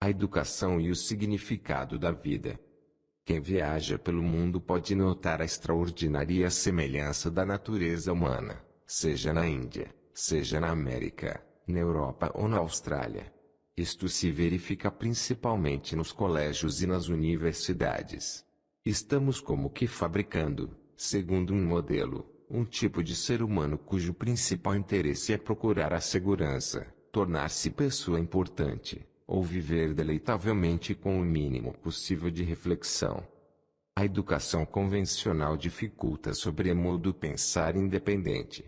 a educação e o significado da vida. Quem viaja pelo mundo pode notar a extraordinária semelhança da natureza humana, seja na Índia, seja na América, na Europa ou na Austrália. Isto se verifica principalmente nos colégios e nas universidades. Estamos como que fabricando, segundo um modelo, um tipo de ser humano cujo principal interesse é procurar a segurança, tornar-se pessoa importante, ou viver deleitavelmente com o mínimo possível de reflexão. A educação convencional dificulta sobremodo o pensar independente.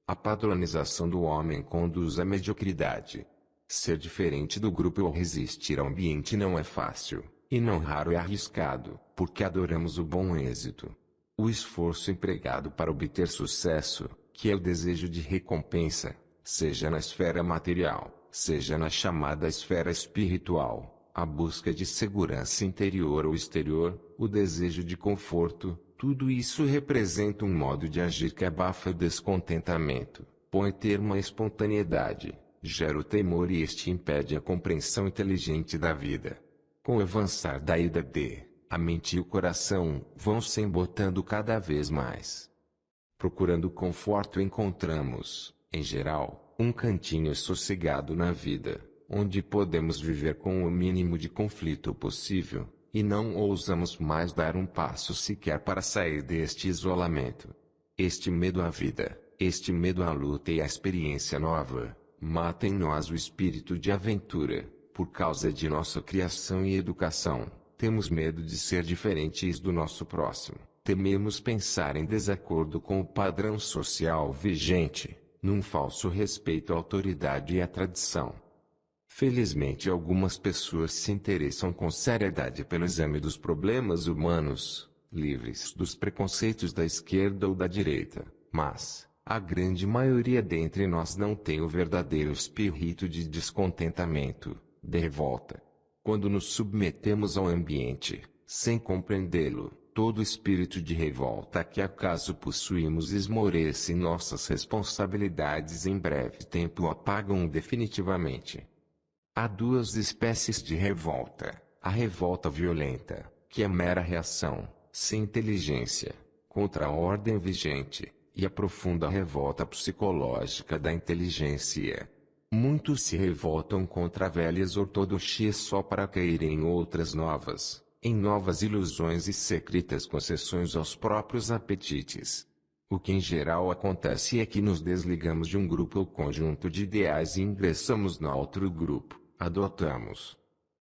A padronização do homem conduz à mediocridade. Ser diferente do grupo ou resistir ao ambiente não é fácil, e não raro é arriscado, porque adoramos o bom êxito. O esforço empregado para obter sucesso, que é o desejo de recompensa, seja na esfera material, seja na chamada esfera espiritual, a busca de segurança interior ou exterior, o desejo de conforto, tudo isso representa um modo de agir que abafa o descontentamento, põe termo à espontaneidade, gera o temor e este impede a compreensão inteligente da vida. Com o avançar da idade, a mente e o coração vão se embotando cada vez mais. Procurando conforto encontramos, em geral, um cantinho sossegado na vida, onde podemos viver com o mínimo de conflito possível, e não ousamos mais dar um passo sequer para sair deste isolamento. Este medo à vida, este medo à luta e à experiência nova, mata em nós o espírito de aventura. Por causa de nossa criação e educação, temos medo de ser diferentes do nosso próximo. Tememos pensar em desacordo com o padrão social vigente, num falso respeito à autoridade e à tradição. Felizmente algumas pessoas se interessam com seriedade pelo exame dos problemas humanos, livres dos preconceitos da esquerda ou da direita, mas a grande maioria dentre nós não tem o verdadeiro espírito de descontentamento, de revolta. Quando nos submetemos ao ambiente, sem compreendê-lo, todo espírito de revolta que acaso possuímos esmorece e nossas responsabilidades em breve tempo o apagam definitivamente. Há duas espécies de revolta: a revolta violenta, que é mera reação, sem inteligência, contra a ordem vigente, e a profunda revolta psicológica da inteligência. Muitos se revoltam contra velhas ortodoxias só para caírem em outras novas, em novas ilusões e secretas concessões aos próprios apetites. O que em geral acontece é que nos desligamos de um grupo ou conjunto de ideais e ingressamos no outro grupo, adotamos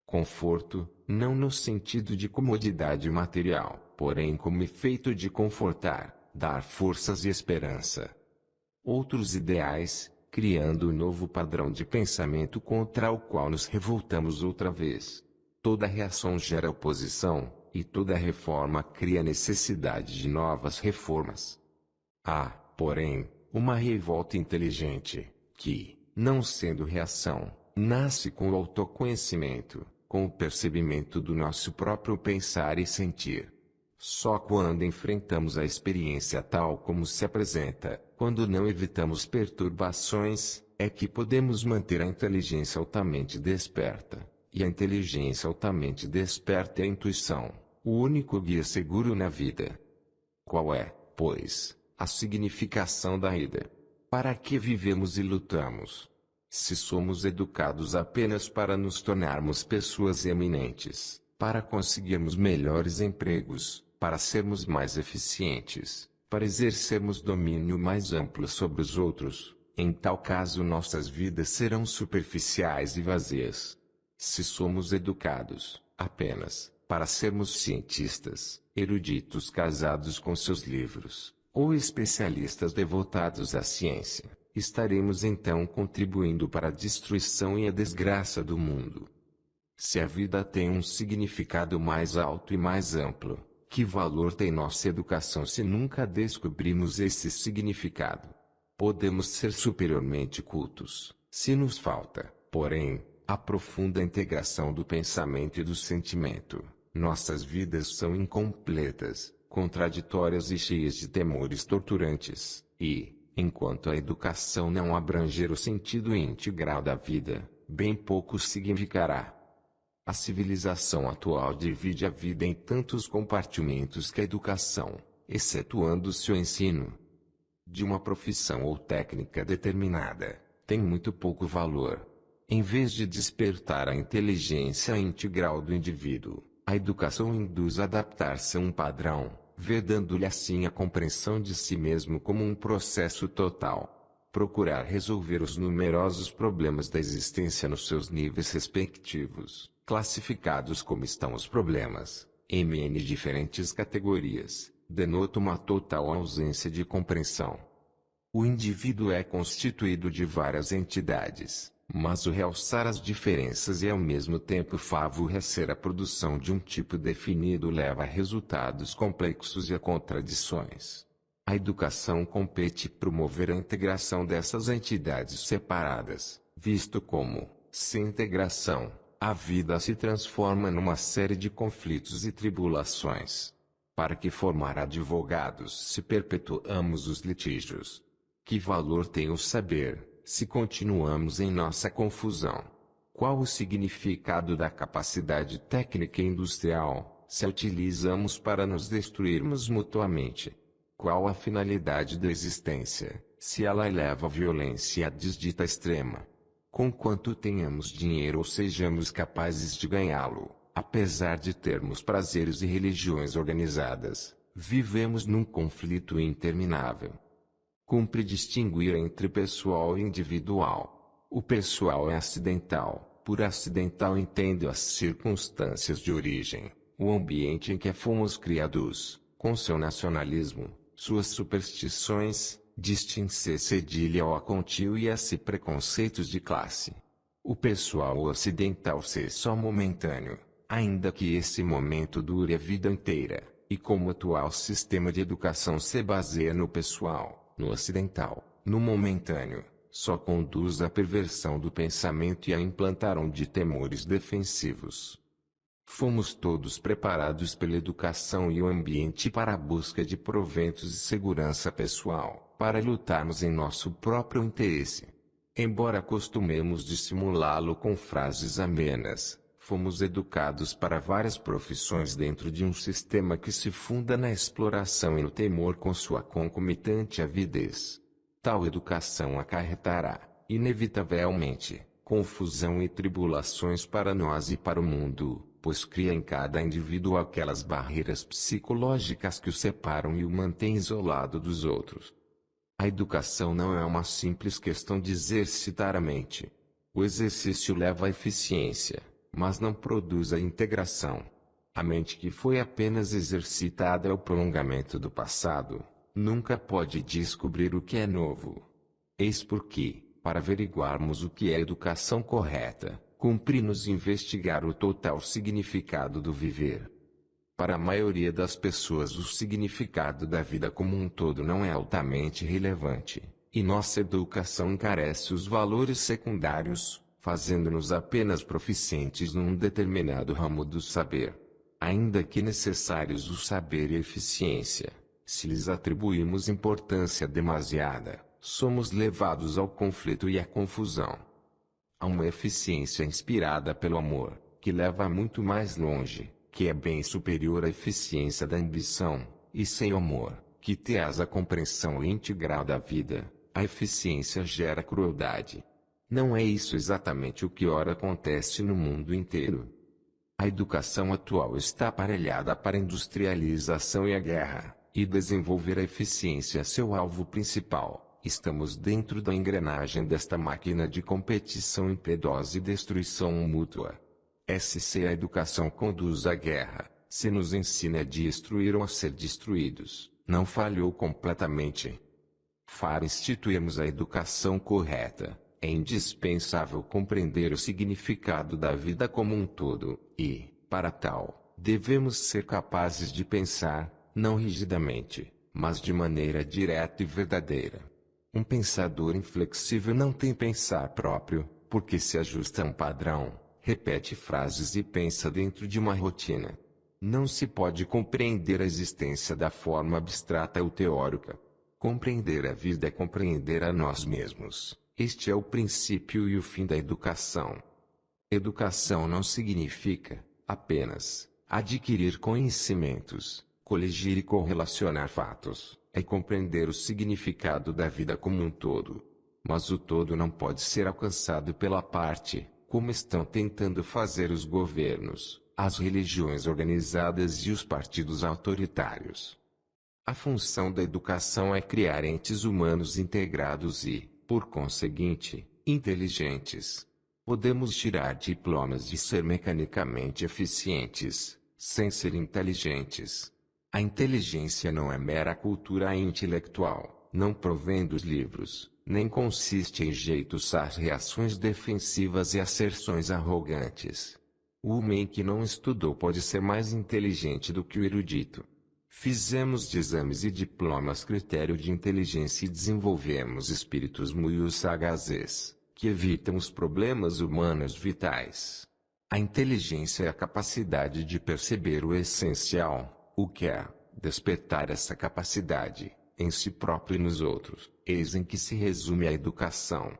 conforto, não no sentido de comodidade material, porém como efeito de confortar, dar forças e esperança. Outros ideais, criando um novo padrão de pensamento contra o qual nos revoltamos outra vez. Toda reação gera oposição, e toda reforma cria necessidade de novas reformas. Há, porém, uma revolta inteligente, que, não sendo reação, nasce com o autoconhecimento, com o percebimento do nosso próprio pensar e sentir. Só quando enfrentamos a experiência tal como se apresenta, quando não evitamos perturbações, é que podemos manter a inteligência altamente desperta. E a inteligência altamente desperta é a intuição, o único guia seguro na vida. Qual é, pois, a significação da vida? Para que vivemos e lutamos? Se somos educados apenas para nos tornarmos pessoas eminentes, para conseguirmos melhores empregos, para sermos mais eficientes, para exercermos domínio mais amplo sobre os outros, em tal caso nossas vidas serão superficiais e vazias. Se somos educados, apenas, para sermos cientistas, eruditos casados com seus livros, ou especialistas devotados à ciência, estaremos então contribuindo para a destruição e a desgraça do mundo. Se a vida tem um significado mais alto e mais amplo, que valor tem nossa educação se nunca descobrimos esse significado? Podemos ser superiormente cultos, se nos falta, porém, a profunda integração do pensamento e do sentimento. Nossas vidas são incompletas, contraditórias e cheias de temores torturantes, e, enquanto a educação não abranger o sentido integral da vida, bem pouco significará. A civilização atual divide a vida em tantos compartimentos que a educação, excetuando-se o ensino de uma profissão ou técnica determinada, tem muito pouco valor. Em vez de despertar a inteligência integral do indivíduo, a educação induz a adaptar-se a um padrão, vedando-lhe assim a compreensão de si mesmo como um processo total. Procurar resolver os numerosos problemas da existência nos seus níveis respectivos, classificados como estão os problemas, em N diferentes categorias, denota uma total ausência de compreensão. O indivíduo é constituído de várias entidades, mas o realçar as diferenças e ao mesmo tempo favorecer a produção de um tipo definido leva a resultados complexos e a contradições. A educação compete promover a integração dessas entidades separadas, visto como, sem integração, a vida se transforma numa série de conflitos e tribulações. Para que formar advogados se perpetuamos os litígios? Que valor tem o saber, se continuamos em nossa confusão? Qual o significado da capacidade técnica e industrial, se a utilizamos para nos destruirmos mutuamente? Qual a finalidade da existência, se ela eleva a violência à desdita extrema? Conquanto tenhamos dinheiro ou sejamos capazes de ganhá-lo, apesar de termos prazeres e religiões organizadas, vivemos num conflito interminável. Cumpre distinguir entre pessoal e individual. O pessoal é acidental. Por acidental entendo as circunstâncias de origem, o ambiente em que fomos criados, com seu nacionalismo, suas superstições, distinção cedilha ou acontio e esse preconceitos de classe. O pessoal ocidental ser só momentâneo, ainda que esse momento dure a vida inteira, e como o atual sistema de educação se baseia no pessoal, no ocidental, no momentâneo, só conduz à perversão do pensamento e a implantação de temores defensivos. Fomos todos preparados pela educação e o ambiente para a busca de proventos e segurança pessoal, para lutarmos em nosso próprio interesse. Embora costumemos dissimulá-lo com frases amenas, fomos educados para várias profissões dentro de um sistema que se funda na exploração e no temor com sua concomitante avidez. Tal educação acarretará, inevitavelmente, confusão e tribulações para nós e para o mundo, pois cria em cada indivíduo aquelas barreiras psicológicas que o separam e o mantêm isolado dos outros. A educação não é uma simples questão de exercitar a mente. O exercício leva à eficiência, mas não produz a integração. A mente que foi apenas exercitada é o prolongamento do passado, nunca pode descobrir o que é novo. Eis porque, para averiguarmos o que é educação correta, cumpre-nos investigar o total significado do viver. Para a maioria das pessoas o significado da vida como um todo não é altamente relevante, e nossa educação encarece os valores secundários, fazendo-nos apenas proficientes num determinado ramo do saber. Ainda que necessários o saber e a eficiência, se lhes atribuímos importância demasiada, somos levados ao conflito e à confusão. Há uma eficiência inspirada pelo amor, que leva muito mais longe, que é bem superior à eficiência da ambição, e sem o amor, que traz a compreensão integral da vida, a eficiência gera crueldade. Não é isso exatamente o que ora acontece no mundo inteiro? A educação atual está aparelhada para a industrialização e a guerra, e desenvolver a eficiência seu alvo principal. Estamos dentro da engrenagem desta máquina de competição impiedosa e destruição mútua. Se a educação conduz à guerra, se nos ensina a destruir ou a ser destruídos, não falhou completamente. Para instituirmos a educação correta, é indispensável compreender o significado da vida como um todo, e, para tal, devemos ser capazes de pensar, não rigidamente, mas de maneira direta e verdadeira. Um pensador inflexível não tem pensar próprio, porque se ajusta a um padrão, repete frases e pensa dentro de uma rotina. Não se pode compreender a existência da forma abstrata ou teórica. Compreender a vida é compreender a nós mesmos. Este é o princípio e o fim da educação. Educação não significa apenas adquirir conhecimentos, coligir e correlacionar fatos, é compreender o significado da vida como um todo. Mas o todo não pode ser alcançado pela parte, como estão tentando fazer os governos, as religiões organizadas e os partidos autoritários. A função da educação é criar entes humanos integrados e, por conseguinte, inteligentes. Podemos tirar diplomas e ser mecanicamente eficientes, sem ser inteligentes. A inteligência não é mera cultura intelectual, não provém dos livros, nem consiste em jeitos reações defensivas e asserções arrogantes. O homem que não estudou pode ser mais inteligente do que o erudito. Fizemos de exames e diplomas critério de inteligência e desenvolvemos espíritos muito sagazes, que evitam os problemas humanos vitais. A inteligência é a capacidade de perceber o essencial, o que é, despertar essa capacidade, em si próprio e nos outros, eis em que se resume a educação.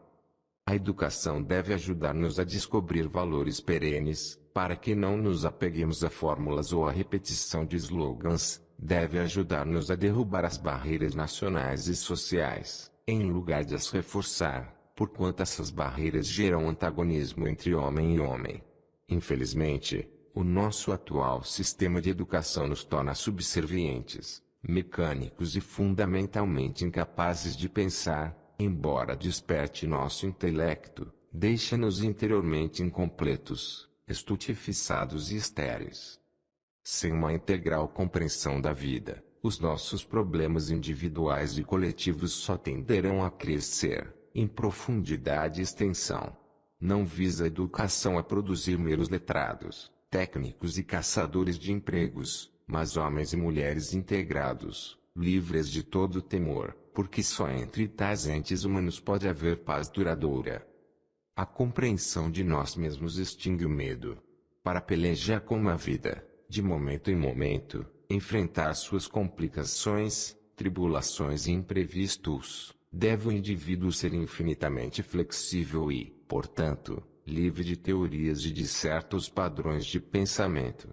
A educação deve ajudar-nos a descobrir valores perenes, para que não nos apeguemos a fórmulas ou a repetição de slogans, deve ajudar-nos a derrubar as barreiras nacionais e sociais, em lugar de as reforçar, porquanto essas barreiras geram antagonismo entre homem e homem. Infelizmente, o nosso atual sistema de educação nos torna subservientes, mecânicos e fundamentalmente incapazes de pensar, embora desperte nosso intelecto, deixa-nos interiormente incompletos, estutificados e estéreis. Sem uma integral compreensão da vida, os nossos problemas individuais e coletivos só tenderão a crescer, em profundidade e extensão. Não visa a educação a produzir meros letrados, técnicos e caçadores de empregos, mas homens e mulheres integrados, livres de todo temor, porque só entre tais entes humanos pode haver paz duradoura. A compreensão de nós mesmos extingue o medo. Para pelejar com a vida, de momento em momento, enfrentar suas complicações, tribulações e imprevistos, deve o indivíduo ser infinitamente flexível e, portanto, livre de teorias e de certos padrões de pensamento.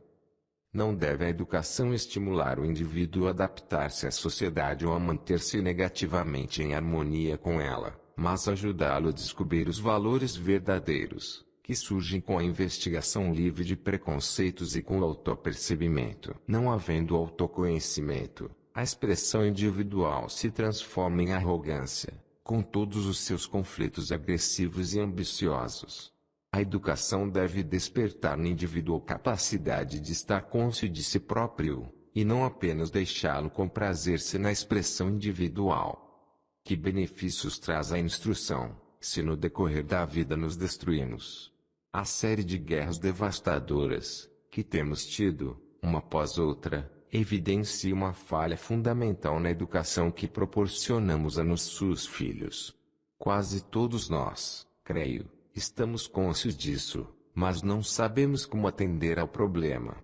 Não deve a educação estimular o indivíduo a adaptar-se à sociedade ou a manter-se negativamente em harmonia com ela, mas ajudá-lo a descobrir os valores verdadeiros, que surgem com a investigação livre de preconceitos e com o autopercebimento. Não havendo autoconhecimento, a expressão individual se transforma em arrogância, com todos os seus conflitos agressivos e ambiciosos. A educação deve despertar no indivíduo a capacidade de estar cônscio de si próprio, e não apenas deixá-lo comprazer-se na expressão individual. Que benefícios traz a instrução, se no decorrer da vida nos destruímos? A série de guerras devastadoras, que temos tido, uma após outra, evidencia uma falha fundamental na educação que proporcionamos a nossos filhos. Quase todos nós, creio, estamos cônscios disso, mas não sabemos como atender ao problema.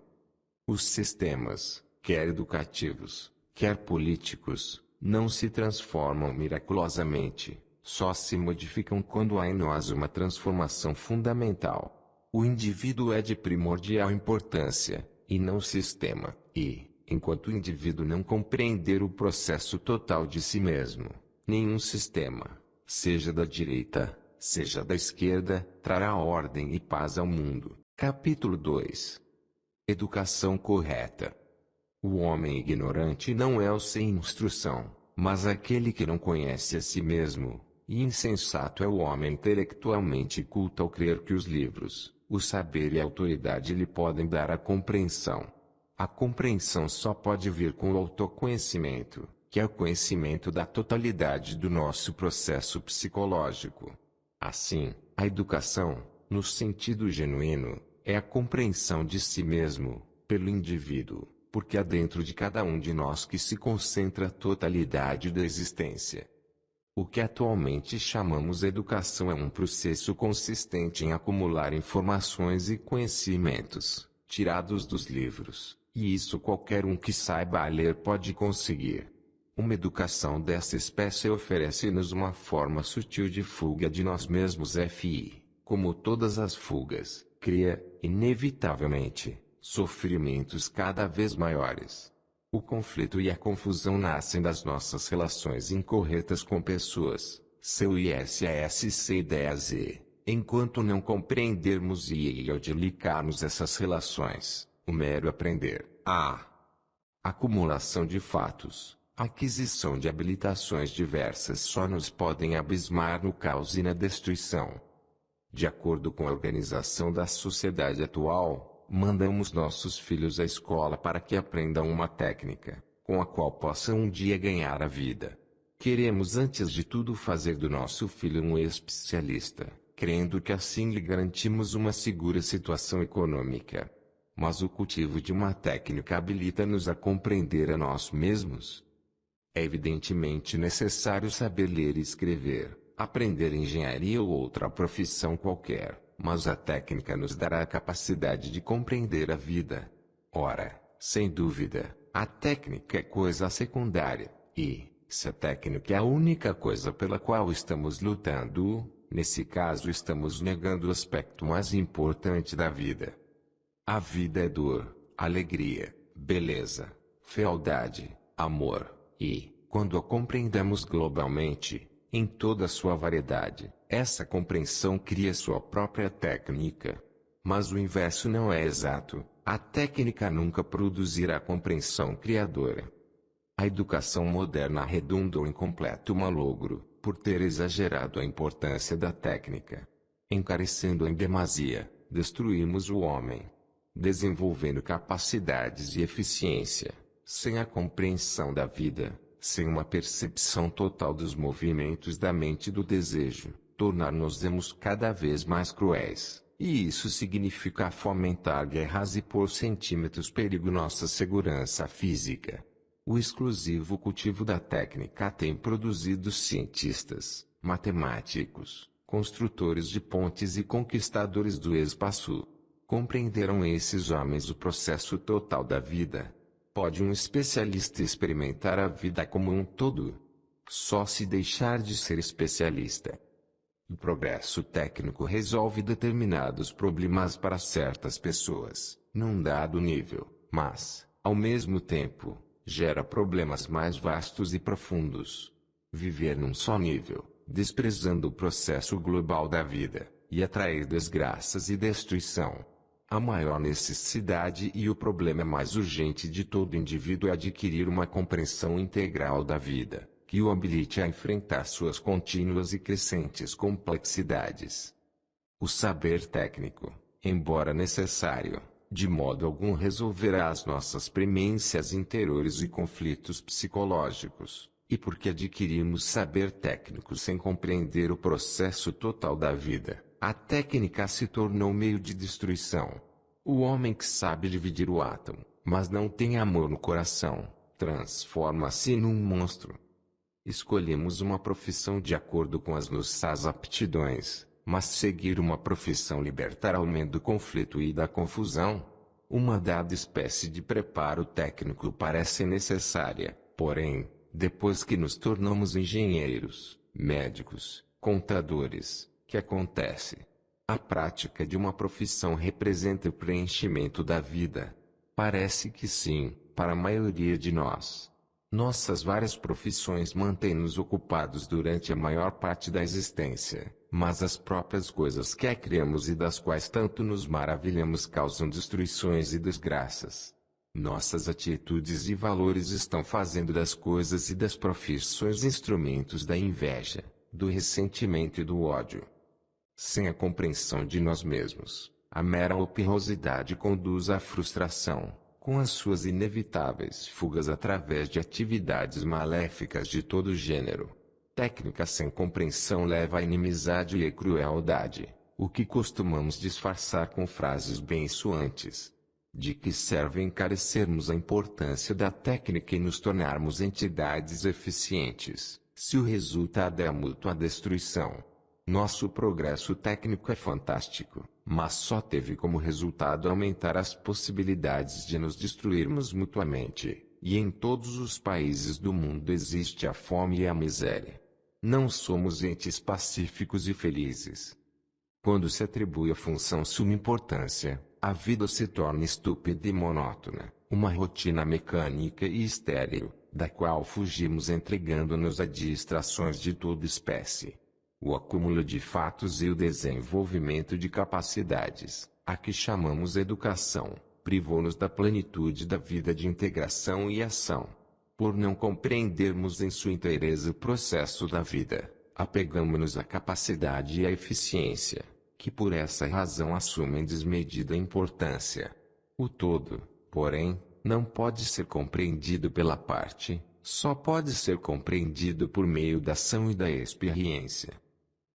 Os sistemas, quer educativos, quer políticos, não se transformam miraculosamente, só se modificam quando há em nós uma transformação fundamental. O indivíduo é de primordial importância, e não o sistema, e, enquanto o indivíduo não compreender o processo total de si mesmo, nenhum sistema, seja da direita, seja da esquerda, trará ordem e paz ao mundo. Capítulo 2. Educação correta. O homem ignorante não é o sem instrução, mas aquele que não conhece a si mesmo, e insensato é o homem intelectualmente culto ao crer que os livros, o saber e a autoridade lhe podem dar a compreensão. A compreensão só pode vir com o autoconhecimento, que é o conhecimento da totalidade do nosso processo psicológico. Assim, a educação, no sentido genuíno, é a compreensão de si mesmo, pelo indivíduo, porque há dentro de cada um de nós que se concentra a totalidade da existência. O que atualmente chamamos educação é um processo consistente em acumular informações e conhecimentos, tirados dos livros, e isso qualquer um que saiba ler pode conseguir. Uma educação dessa espécie oferece-nos uma forma sutil de fuga de nós mesmos como todas as fugas, cria, inevitavelmente, sofrimentos cada vez maiores. O conflito e a confusão nascem das nossas relações incorretas com pessoas, seu ISSC ideias e, enquanto não compreendermos e audiplicarmos essas relações, o mero aprender, a acumulação de fatos, a aquisição de habilitações diversas só nos podem abismar no caos e na destruição. De acordo com a organização da sociedade atual, mandamos nossos filhos à escola para que aprendam uma técnica, com a qual possam um dia ganhar a vida. Queremos antes de tudo fazer do nosso filho um especialista, crendo que assim lhe garantimos uma segura situação econômica. Mas o cultivo de uma técnica habilita-nos a compreender a nós mesmos. É evidentemente necessário saber ler e escrever, aprender engenharia ou outra profissão qualquer, mas a técnica nos dará a capacidade de compreender a vida. Ora, sem dúvida, a técnica é coisa secundária, e, se a técnica é a única coisa pela qual estamos lutando, nesse caso estamos negando o aspecto mais importante da vida. A vida é dor, alegria, beleza, fealdade, amor, e, quando a compreendemos globalmente, em toda a sua variedade, essa compreensão cria sua própria técnica. Mas o inverso não é exato, a técnica nunca produzirá compreensão criadora. A educação moderna redundou em completo malogro, por ter exagerado a importância da técnica. Encarecendo em demasia, destruímos o homem. Desenvolvendo capacidades e eficiência, sem a compreensão da vida, sem uma percepção total dos movimentos da mente e do desejo, tornar-nos-emos cada vez mais cruéis, e isso significa fomentar guerras e por centímetros perigo nossa segurança física. O exclusivo cultivo da técnica tem produzido cientistas, matemáticos, construtores de pontes e conquistadores do espaço. Compreenderam esses homens o processo total da vida? Pode um especialista experimentar a vida como um todo? Só se deixar de ser especialista. O progresso técnico resolve determinados problemas para certas pessoas, num dado nível, mas, ao mesmo tempo, gera problemas mais vastos e profundos. Viver num só nível, desprezando o processo global da vida, e atrair desgraças e destruição. A maior necessidade e o problema mais urgente de todo indivíduo é adquirir uma compreensão integral da vida, que o habilite a enfrentar suas contínuas e crescentes complexidades. O saber técnico, embora necessário, de modo algum resolverá as nossas premências interiores e conflitos psicológicos, e porque adquirimos saber técnico sem compreender o processo total da vida, a técnica se tornou meio de destruição. O homem que sabe dividir o átomo, mas não tem amor no coração, transforma-se num monstro. Escolhemos uma profissão de acordo com as nossas aptidões, mas seguir uma profissão libertará o medo do conflito e da confusão. Uma dada espécie de preparo técnico parece necessária, porém, depois que nos tornamos engenheiros, médicos, contadores, que acontece? A prática de uma profissão representa o preenchimento da vida. Parece que sim, para a maioria de nós. Nossas várias profissões mantêm-nos ocupados durante a maior parte da existência, mas as próprias coisas que criamos e das quais tanto nos maravilhamos causam destruições e desgraças. Nossas atitudes e valores estão fazendo das coisas e das profissões instrumentos da inveja, do ressentimento e do ódio. Sem a compreensão de nós mesmos, a mera operosidade conduz à frustração, com as suas inevitáveis fugas através de atividades maléficas de todo gênero. Técnica sem compreensão leva à inimizade e à crueldade, o que costumamos disfarçar com frases bem-soantes. De que serve encarecermos a importância da técnica e nos tornarmos entidades eficientes, se o resultado é a mútua destruição? Nosso progresso técnico é fantástico, mas só teve como resultado aumentar as possibilidades de nos destruirmos mutuamente, e em todos os países do mundo existe a fome e a miséria. Não somos entes pacíficos e felizes. Quando se atribui a função suma importância, a vida se torna estúpida e monótona, uma rotina mecânica e estéril, da qual fugimos entregando-nos a distrações de toda espécie. O acúmulo de fatos e o desenvolvimento de capacidades, a que chamamos educação, privou-nos da plenitude da vida de integração e ação. Por não compreendermos em sua inteireza o processo da vida, apegamo-nos à capacidade e à eficiência, que por essa razão assumem desmedida importância. O todo, porém, não pode ser compreendido pela parte, só pode ser compreendido por meio da ação e da experiência.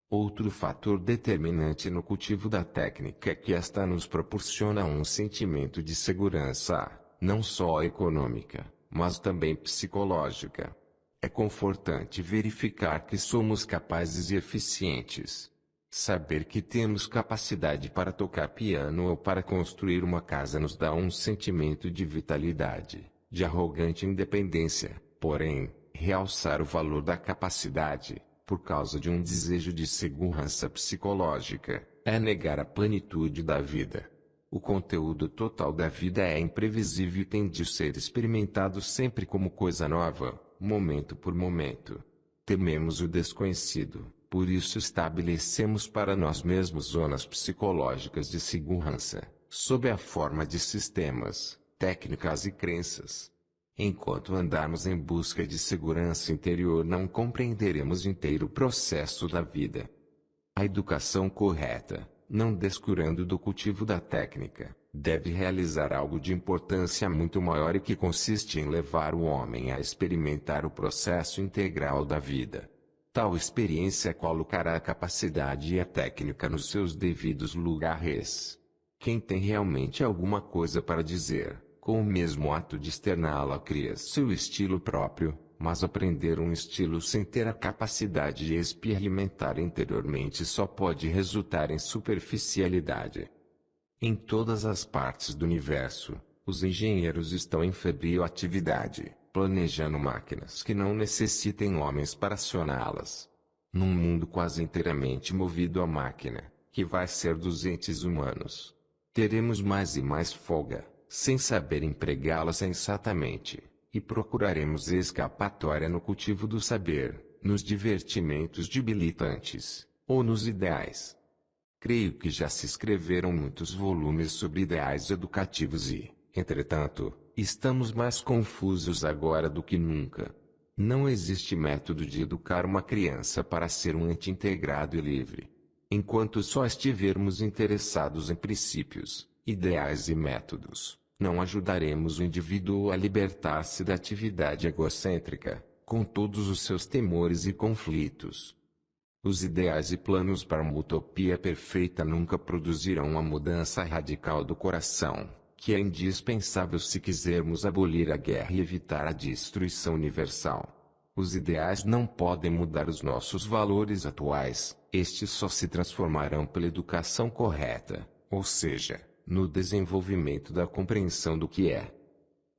Outro fator determinante no cultivo da técnica é que esta nos proporciona um sentimento de segurança, não só econômica, mas também psicológica. É confortante verificar que somos capazes e eficientes. Saber que temos capacidade para tocar piano ou para construir uma casa nos dá um sentimento de vitalidade, de arrogante independência. Porém, realçar o valor da capacidade, por causa de um desejo de segurança psicológica, é negar a plenitude da vida. O conteúdo total da vida é imprevisível e tem de ser experimentado sempre como coisa nova, momento por momento. Tememos o desconhecido, por isso estabelecemos para nós mesmos zonas psicológicas de segurança, sob a forma de sistemas, técnicas e crenças. Enquanto andarmos em busca de segurança interior, não compreenderemos inteiro o processo da vida. A educação correta, não descurando do cultivo da técnica, deve realizar algo de importância muito maior e que consiste em levar o homem a experimentar o processo integral da vida. Tal experiência colocará a capacidade e a técnica nos seus devidos lugares. Quem tem realmente alguma coisa para dizer, com o mesmo ato de externá-la cria seu estilo próprio, mas aprender um estilo sem ter a capacidade de experimentar interiormente só pode resultar em superficialidade. Em todas as partes do universo, os engenheiros estão em febril atividade, planejando máquinas que não necessitem homens para acioná-las. Num mundo quase inteiramente movido a máquina, que vai ser dos entes humanos, teremos mais e mais folga, sem saber empregá-la sensatamente, e procuraremos escapatória no cultivo do saber, nos divertimentos debilitantes, ou nos ideais. Creio que já se escreveram muitos volumes sobre ideais educativos e, entretanto, estamos mais confusos agora do que nunca. Não existe método de educar uma criança para ser um ente integrado e livre. Enquanto só estivermos interessados em princípios, ideais e métodos, não ajudaremos o indivíduo a libertar-se da atividade egocêntrica, com todos os seus temores e conflitos. Os ideais e planos para uma utopia perfeita nunca produzirão uma mudança radical do coração, que é indispensável se quisermos abolir a guerra e evitar a destruição universal. Os ideais não podem mudar os nossos valores atuais, estes só se transformarão pela educação correta, ou seja, no desenvolvimento da compreensão do que é.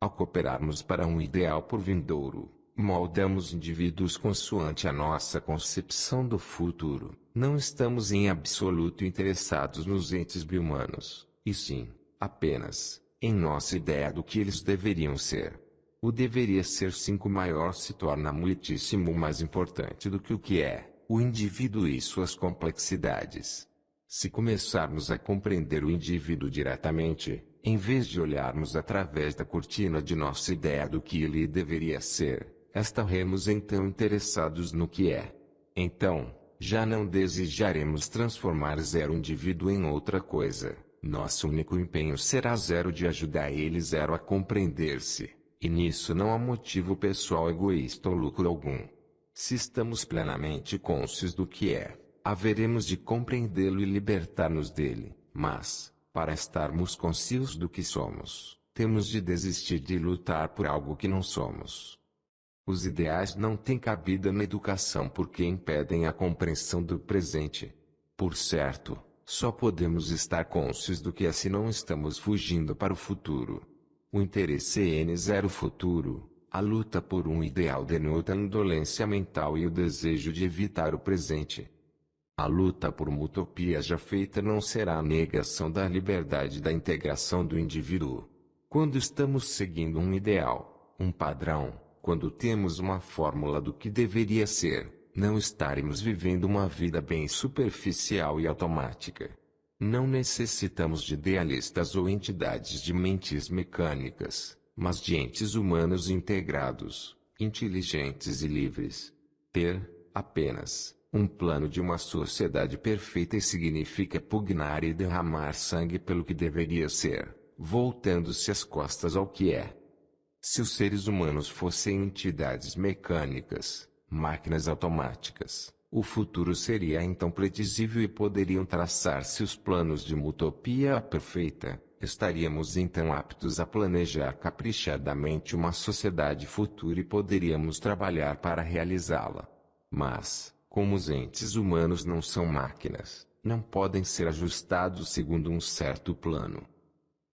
Ao cooperarmos para um ideal por vindouro, moldamos indivíduos consoante a nossa concepção do futuro. Não estamos em absoluto interessados nos entes bi-humanos, e sim, apenas, em nossa ideia do que eles deveriam ser. O deveria ser 5 maior se torna muitíssimo mais importante do que o que é, o indivíduo e suas complexidades. Se começarmos a compreender o indivíduo diretamente, em vez de olharmos através da cortina de nossa ideia do que ele deveria ser, estaremos então interessados no que é. Então, já não desejaremos transformar zero indivíduo em outra coisa. Nosso único empenho será zero de ajudar ele zero a compreender-se, e nisso não há motivo pessoal egoísta ou lucro algum. Se estamos plenamente conscientes do que é, haveremos de compreendê-lo e libertar-nos dele, mas, para estarmos conscientes do que somos, temos de desistir de lutar por algo que não somos. Os ideais não têm cabida na educação porque impedem a compreensão do presente. Por certo, só podemos estar conscientes do que é se não estamos fugindo para o futuro. O interesse N0 futuro, a luta por um ideal denota indolência mental e o desejo de evitar o presente. A luta por uma utopia já feita não será a negação da liberdade da integração do indivíduo. Quando estamos seguindo um ideal, um padrão, quando temos uma fórmula do que deveria ser, não estaremos vivendo uma vida bem superficial e automática. Não necessitamos de idealistas ou entidades de mentes mecânicas, mas de entes humanos integrados, inteligentes e livres. Ter, apenas, um plano de uma sociedade perfeita significa pugnar e derramar sangue pelo que deveria ser, voltando-se as costas ao que é. Se os seres humanos fossem entidades mecânicas, máquinas automáticas, o futuro seria então previsível e poderiam traçar-se os planos de uma utopia perfeita. Estaríamos então aptos a planejar caprichadamente uma sociedade futura e poderíamos trabalhar para realizá-la. Mas, como os entes humanos não são máquinas, não podem ser ajustados segundo um certo plano.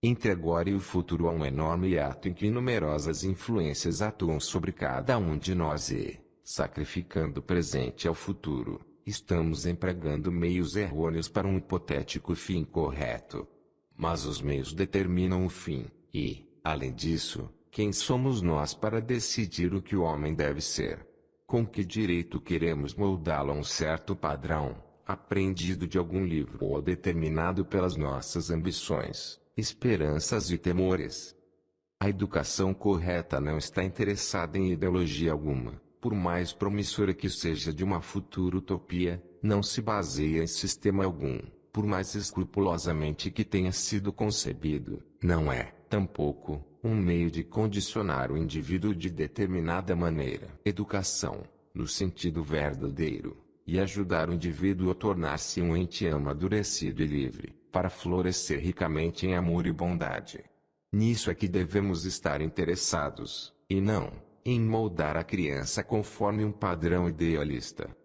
Entre agora e o futuro há um enorme ato em que numerosas influências atuam sobre cada um de nós e, sacrificando o presente ao futuro, estamos empregando meios errôneos para um hipotético fim correto. Mas os meios determinam o fim, e, além disso, quem somos nós para decidir o que o homem deve ser? Com que direito queremos moldá-lo a um certo padrão, aprendido de algum livro ou determinado pelas nossas ambições, esperanças e temores? A educação correta não está interessada em ideologia alguma, por mais promissora que seja de uma futura utopia, não se baseia em sistema algum, por mais escrupulosamente que tenha sido concebido, não é, tampouco, um meio de condicionar o indivíduo de determinada maneira. Educação, no sentido verdadeiro, e ajudar o indivíduo a tornar-se um ente amadurecido e livre, para florescer ricamente em amor e bondade. Nisso é que devemos estar interessados, e não, em moldar a criança conforme um padrão idealista.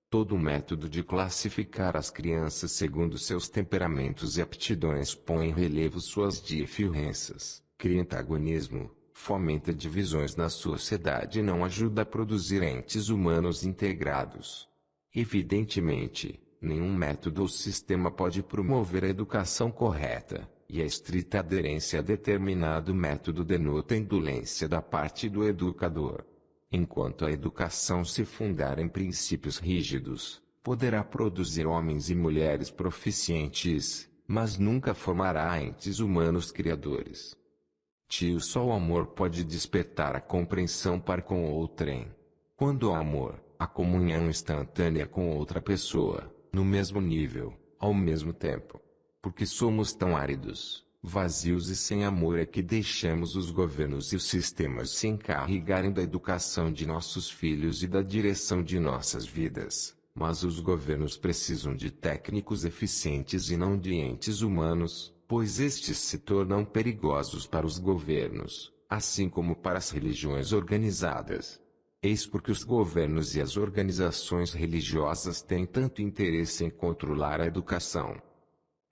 Todo método de classificar as crianças segundo seus temperamentos e aptidões põe em relevo suas diferenças, cria antagonismo, fomenta divisões na sociedade e não ajuda a produzir entes humanos integrados. Evidentemente, nenhum método ou sistema pode promover a educação correta, e a estrita aderência a determinado método denota indolência da parte do educador. Enquanto a educação se fundar em princípios rígidos, poderá produzir homens e mulheres proficientes, mas nunca formará entes humanos criadores. Só o amor pode despertar a compreensão para com outrem. Quando há amor, a comunhão instantânea com outra pessoa, no mesmo nível, ao mesmo tempo. Porque somos tão áridos, vazios e sem amor é que deixamos os governos e os sistemas se encarregarem da educação de nossos filhos e da direção de nossas vidas. Mas os governos precisam de técnicos eficientes e não de entes humanos, pois estes se tornam perigosos para os governos, assim como para as religiões organizadas. Eis porque os governos e as organizações religiosas têm tanto interesse em controlar a educação.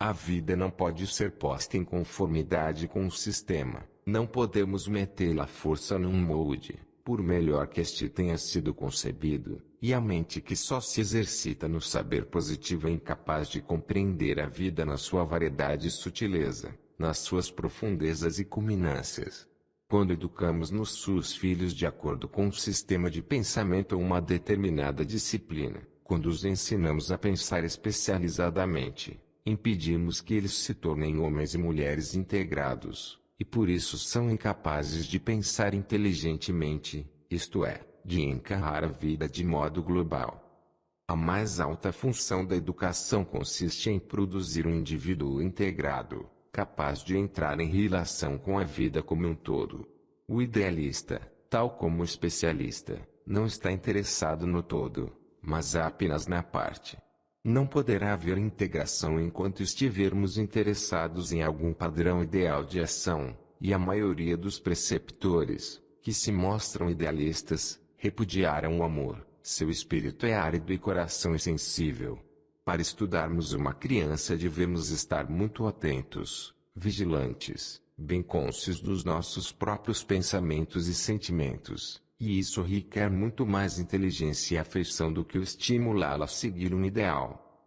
A vida não pode ser posta em conformidade com o sistema, não podemos metê-la à força num molde, por melhor que este tenha sido concebido, e a mente que só se exercita no saber positivo é incapaz de compreender a vida na sua variedade e sutileza, nas suas profundezas e culminâncias. Quando educamos nossos filhos de acordo com um sistema de pensamento ou uma determinada disciplina, quando os ensinamos a pensar especializadamente, impedimos que eles se tornem homens e mulheres integrados, e por isso são incapazes de pensar inteligentemente, isto é, de encarar a vida de modo global. A mais alta função da educação consiste em produzir um indivíduo integrado, capaz de entrar em relação com a vida como um todo. O idealista, tal como o especialista, não está interessado no todo, mas apenas na parte. Não poderá haver integração enquanto estivermos interessados em algum padrão ideal de ação, e a maioria dos preceptores, que se mostram idealistas, repudiaram o amor. Seu espírito é árido e coração insensível. Para estudarmos uma criança devemos estar muito atentos, vigilantes, bem conscientes dos nossos próprios pensamentos e sentimentos, e isso requer muito mais inteligência e afeição do que o estimulá-la a seguir um ideal.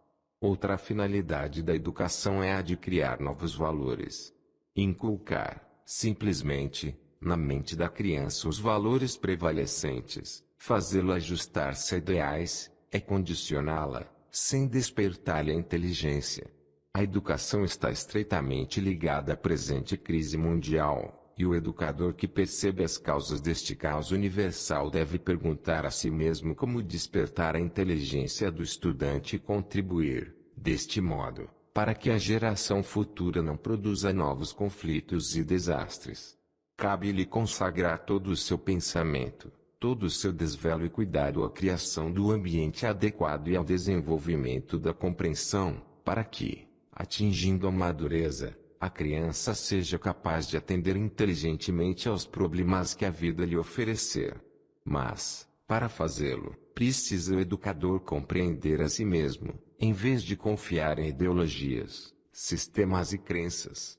Outra finalidade da educação é a de criar novos valores. Inculcar, simplesmente, na mente da criança os valores prevalecentes, fazê-la ajustar-se a ideais, é condicioná-la, sem despertar-lhe a inteligência. A educação está estreitamente ligada à presente crise mundial, e o educador que percebe as causas deste caos universal deve perguntar a si mesmo como despertar a inteligência do estudante e contribuir, deste modo, para que a geração futura não produza novos conflitos e desastres. Cabe-lhe consagrar todo o seu pensamento, todo o seu desvelo e cuidado à criação do ambiente adequado e ao desenvolvimento da compreensão, para que, atingindo a madureza, a criança seja capaz de atender inteligentemente aos problemas que a vida lhe oferecer. Mas, para fazê-lo, precisa o educador compreender a si mesmo, em vez de confiar em ideologias, sistemas e crenças.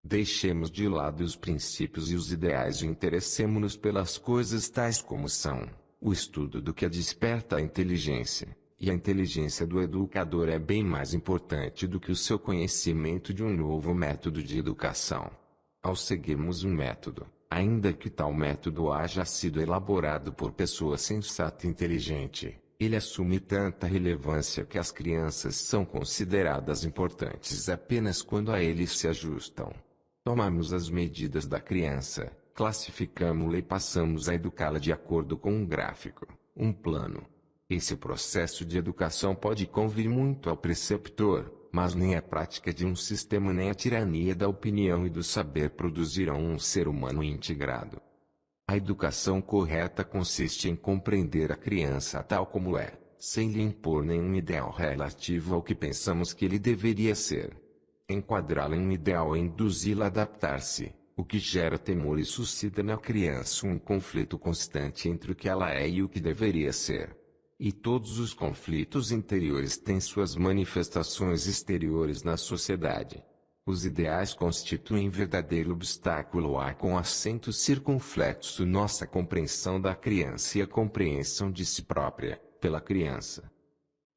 Deixemos de lado os princípios e os ideais e interessemo-nos pelas coisas tais como são, o estudo do que desperta a inteligência. E a inteligência do educador é bem mais importante do que o seu conhecimento de um novo método de educação. Ao seguirmos um método, ainda que tal método haja sido elaborado por pessoa sensata e inteligente, ele assume tanta relevância que as crianças são consideradas importantes apenas quando a ele se ajustam. Tomamos as medidas da criança, classificamos-la e passamos a educá-la de acordo com um gráfico, um plano. Esse processo de educação pode convir muito ao preceptor, mas nem a prática de um sistema nem a tirania da opinião e do saber produzirão um ser humano integrado. A educação correta consiste em compreender a criança tal como é, sem lhe impor nenhum ideal relativo ao que pensamos que ele deveria ser. Enquadrá-la em um ideal é induzi-la a adaptar-se, o que gera temor e suscita na criança um conflito constante entre o que ela é e o que deveria ser. E todos os conflitos interiores têm suas manifestações exteriores na sociedade. Os ideais constituem verdadeiro obstáculo a com acento circunflexo nossa compreensão da criança e a compreensão de si própria, pela criança.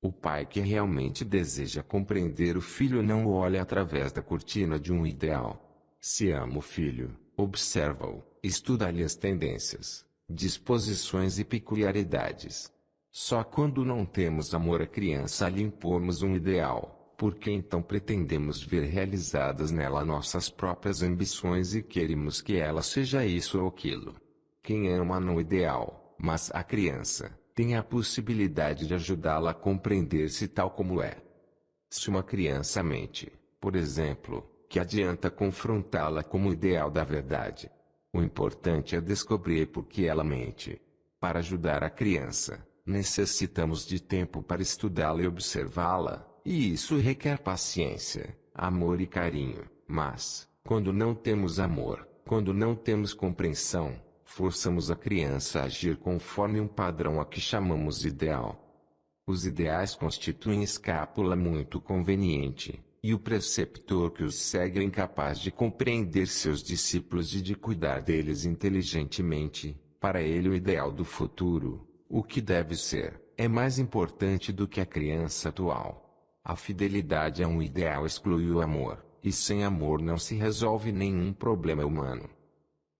O pai que realmente deseja compreender o filho não o olha através da cortina de um ideal. Se ama o filho, observa-o, estuda-lhe as tendências, disposições e peculiaridades. Só quando não temos amor à criança lhe impomos um ideal, porque então pretendemos ver realizadas nela nossas próprias ambições e queremos que ela seja isso ou aquilo. Quem ama não o ideal, mas a criança, tem a possibilidade de ajudá-la a compreender-se tal como é. Se uma criança mente, por exemplo, que adianta confrontá-la como o ideal da verdade. O importante é descobrir por que ela mente. Para ajudar a criança, necessitamos de tempo para estudá-la e observá-la, e isso requer paciência, amor e carinho. Mas, quando não temos amor, quando não temos compreensão, forçamos a criança a agir conforme um padrão a que chamamos ideal. Os ideais constituem escápula muito conveniente, e o preceptor que os segue é incapaz de compreender seus discípulos e de cuidar deles inteligentemente. Para ele o ideal do futuro, o que deve ser, é mais importante do que a criança atual. A fidelidade a um ideal exclui o amor, e sem amor não se resolve nenhum problema humano.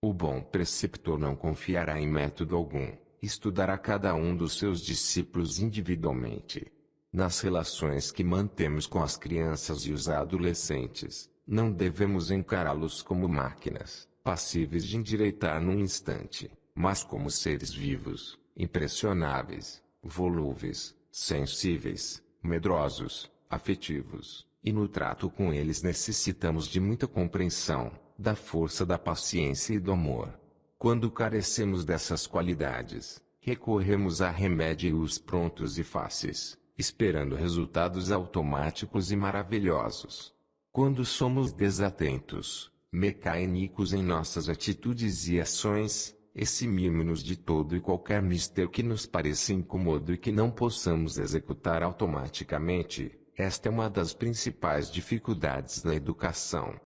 O bom preceptor não confiará em método algum, estudará cada um dos seus discípulos individualmente. Nas relações que mantemos com as crianças e os adolescentes, não devemos encará-los como máquinas, passíveis de endireitar num instante, mas como seres vivos, impressionáveis, volúveis, sensíveis, medrosos, afetivos, e no trato com eles necessitamos de muita compreensão, da força da paciência e do amor. Quando carecemos dessas qualidades, recorremos a remédios prontos e fáceis, esperando resultados automáticos e maravilhosos. Quando somos desatentos, mecânicos em nossas atitudes e ações, eximimos-nos de todo e qualquer mistério que nos pareça incômodo e que não possamos executar automaticamente. Esta é uma das principais dificuldades na educação.